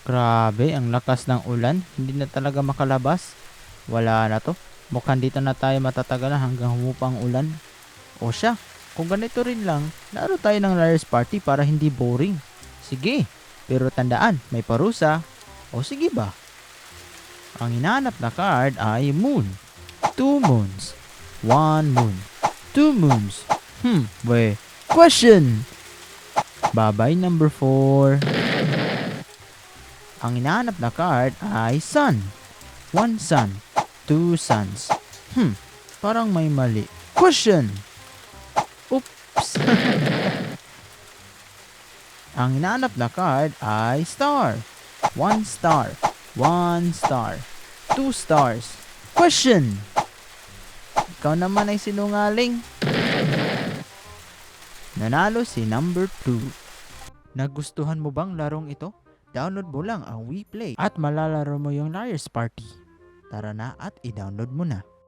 Grabe, ang lakas ng ulan. Hindi na talaga makalabas. Wala na to. Mukhang dito na tayo matatagalan hanggang humupa ang ulan. O siya, kung ganito rin lang, laro tayo ng Liar's Party para hindi boring. Sige, pero tandaan, may parusa. O sige ba? Ang hinahanap na card ay moon. Two moons. One moon. Two moons. Question! Babay number 4. Ang hinahanap na card ay sun. One sun. Two suns. Parang may mali. Question! Oops! Ang hinahanap na card ay star. One star. One star. Two stars. Question! Ikaw naman ay sinungaling. Nanalo si number 2. Nagustuhan mo bang larong ito? Download mo lang ang WePlay at malalaro mo yung Liar's Party. Tara na at i-download mo na.